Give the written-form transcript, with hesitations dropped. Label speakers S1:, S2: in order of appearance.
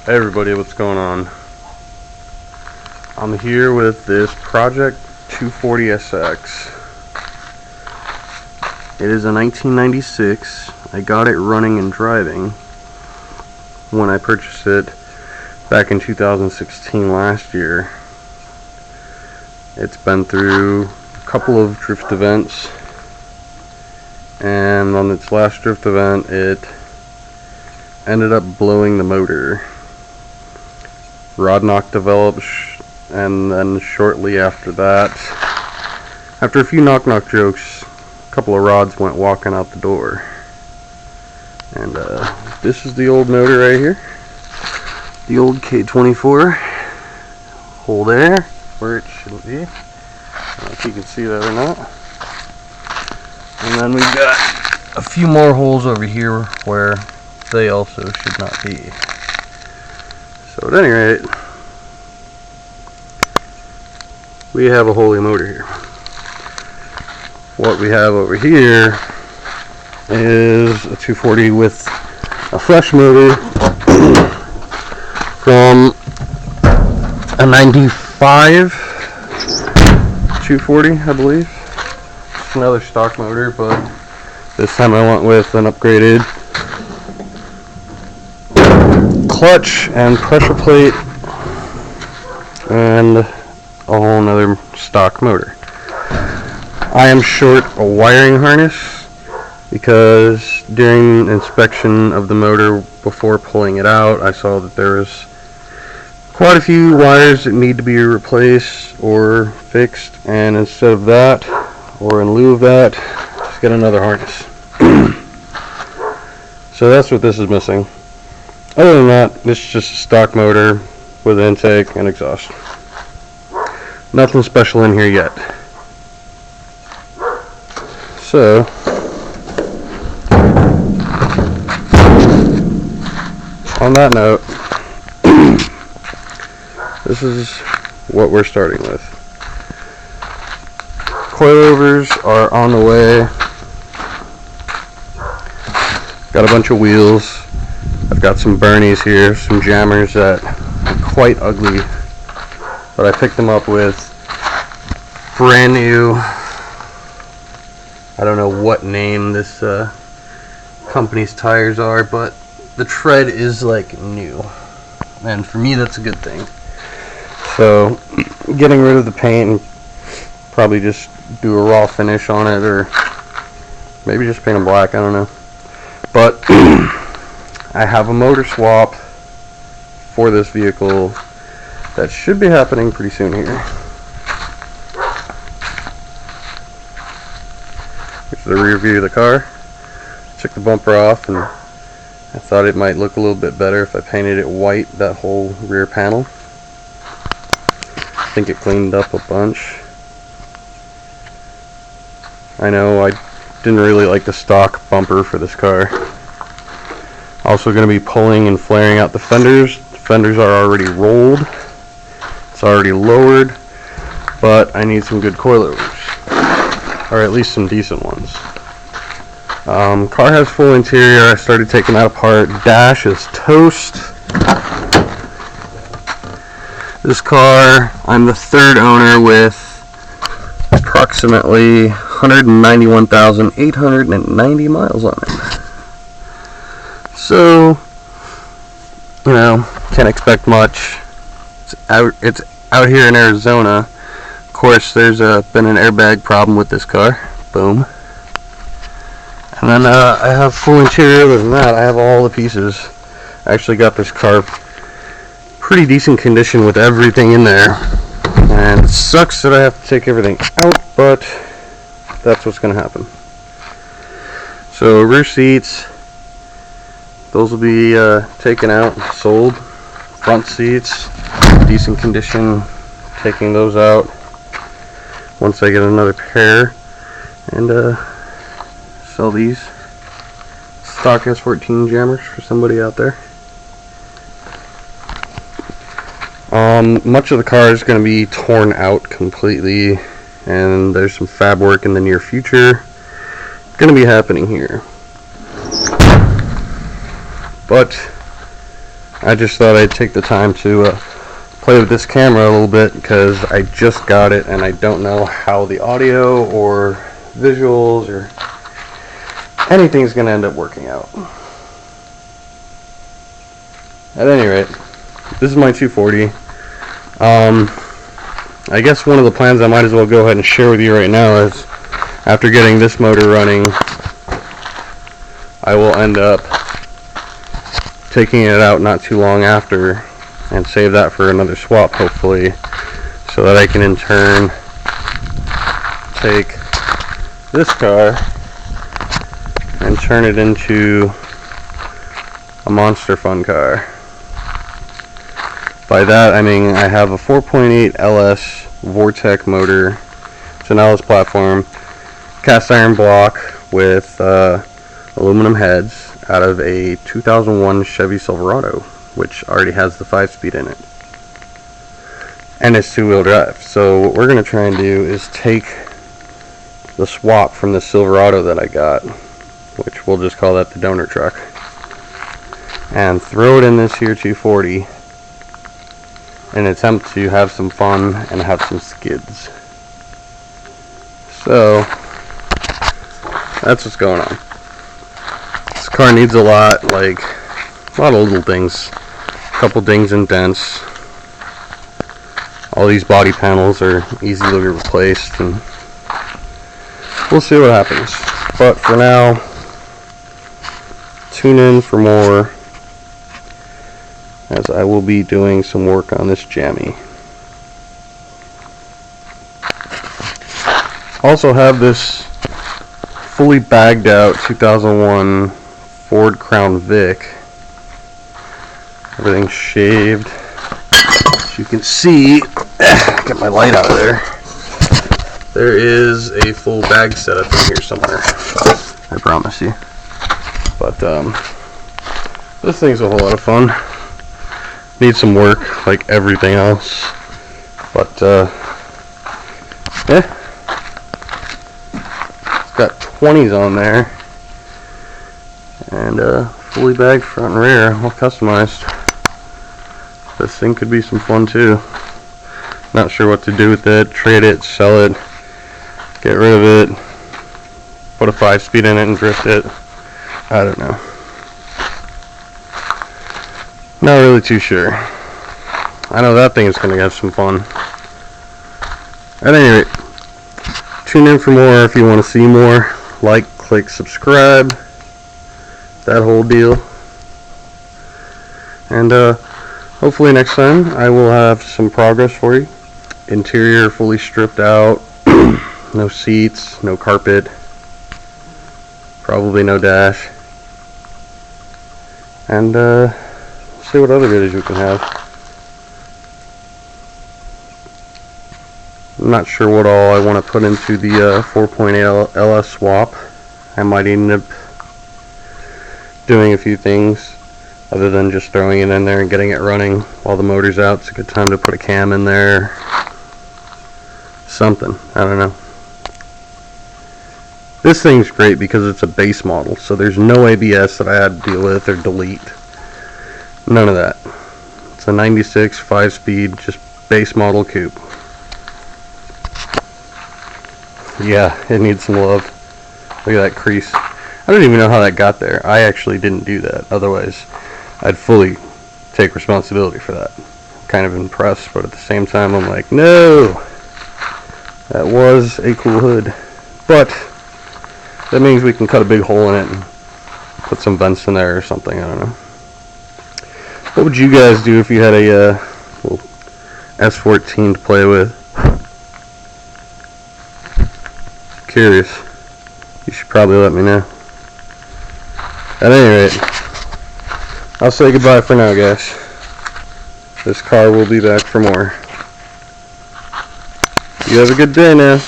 S1: Hey everybody, what's going on? I'm here with this Project 240SX. It is a 1996. I got it running and driving when I purchased it back in 2016 last year. It's been through a couple of drift events, and on its last drift event it ended up blowing the motor. Rod knock developed, and then shortly after that, after a few knock jokes, a couple of rods went walking out the door. And this is the old motor right here, the old K24 hole there, where it shouldn't be. I don't know if you can see that or not. And then we've got a few more holes over here where they also should not be. So at any rate, we have a holy motor here. What we have over here is a 240 with a fresh motor from a 95 240, I believe. It's another stock motor, but this time I went with an upgraded clutch and pressure plate and a whole nother stock motor. I am short a wiring harness because during inspection of the motor before pulling it out, I saw that there was quite a few wires that need to be replaced or fixed, and instead of that, or in lieu of that, just get another harness. So that's what this is missing. Other than that, this is just a stock motor with an intake and exhaust. Nothing special in here yet. So, on that note, this is what we're starting with. Coilovers are on the way. Got a bunch of wheels. I've got some Bernies here, some jammers that are quite ugly, but I picked them up with brand new, I don't know what name this company's tires are, but the tread is like new, and for me that's a good thing. So getting rid of the paint and probably just do a raw finish on it, or maybe just paint them black, I don't know. But I have a motor swap for this vehicle that should be happening pretty soon here. Here's the rear view of the car. Took the bumper off, and I thought it might look a little bit better if I painted it white, that whole rear panel. I think it cleaned up a bunch. I know I didn't really like the stock bumper for this car. Also going to be pulling and flaring out the fenders. The fenders are already rolled. It's already lowered, but I need some good coilovers, or at least some decent ones. Car has full interior. I started taking that apart. Dash is toast. This car, I'm the third owner with approximately 191,890 miles on it. So, you know, can't expect much. It's out here in Arizona. Of course, there's been an airbag problem with this car. Boom. And then I have full interior. Other than that, I have all the pieces. I actually got this car pretty decent condition with everything in there. And it sucks that I have to take everything out, but that's what's going to happen. So rear seats, those will be taken out, sold. Front seats, decent condition, taking those out once I get another pair, and sell these stock S14 jammers for somebody out there. Much of the car is going to be torn out completely, and there's some fab work in the near future going to be happening here. But I just thought I'd take the time to play with this camera a little bit, because I just got it and I don't know how the audio or visuals or anything's going to end up working out. At any rate, this is my 240. I guess one of the plans I might as well go ahead and share with you right now is, after getting this motor running, I will end up taking it out not too long after and save that for another swap, hopefully, so that I can in turn take this car and turn it into a monster fun car. By that I mean I have a 4.8 LS Vortec motor. It's an LS platform, cast iron block with aluminum heads, out of a 2001 Chevy Silverado, which already has the 5-speed in it, and it's 2-wheel drive. So what we're going to try and do is take the swap from the Silverado that I got, which we'll just call that the donor truck, and throw it in this here 240 in an attempt to have some fun and have some skids. So that's what's going on. This car needs a lot of little things, a couple dings and dents. All these body panels are easily replaced, and we'll see what happens. But for now, tune in for more, as I will be doing some work on this jammy. Also have this fully bagged out 2001 Ford Crown Vic. Everything's shaved. As you can see, get my light out of there. There is a full bag setup in here somewhere, I promise you. But this thing's a whole lot of fun. Needs some work like everything else, but yeah, it's got 20s on there, and fully bagged front and rear, all customized. This thing could be some fun too. Not sure what to do with it. Trade it, sell it, get rid of it, put a 5-speed in it and drift it. I don't know. Not really too sure. I know that thing is going to have some fun. At any rate, tune in for more if you want to see more. Like, click, subscribe, that whole deal. And hopefully next time I will have some progress for you. Interior fully stripped out, no seats, no carpet, probably no dash. And see what other videos we can have. I'm not sure what all I want to put into the 4.8 LS swap. I might end up doing a few things other than just throwing it in there and getting it running while the motor's out. It's a good time to put a cam in there. Something. I don't know. This thing's great because it's a base model, so there's no ABS that I had to deal with or delete. None of that. It's a 96 5-speed, just base model coupe. Yeah, it needs some love. Look at that crease. I don't even know how that got there. I actually didn't do that. Otherwise, I'd fully take responsibility for that. I'm kind of impressed, but at the same time, I'm like, no! That was a cool hood. But that means we can cut a big hole in it and put some vents in there or something. I don't know. What would you guys do if you had a little S14 to play with? Curious. You should probably let me know. At any rate, I'll say goodbye for now, guys. This car will be back for more. You have a good day now.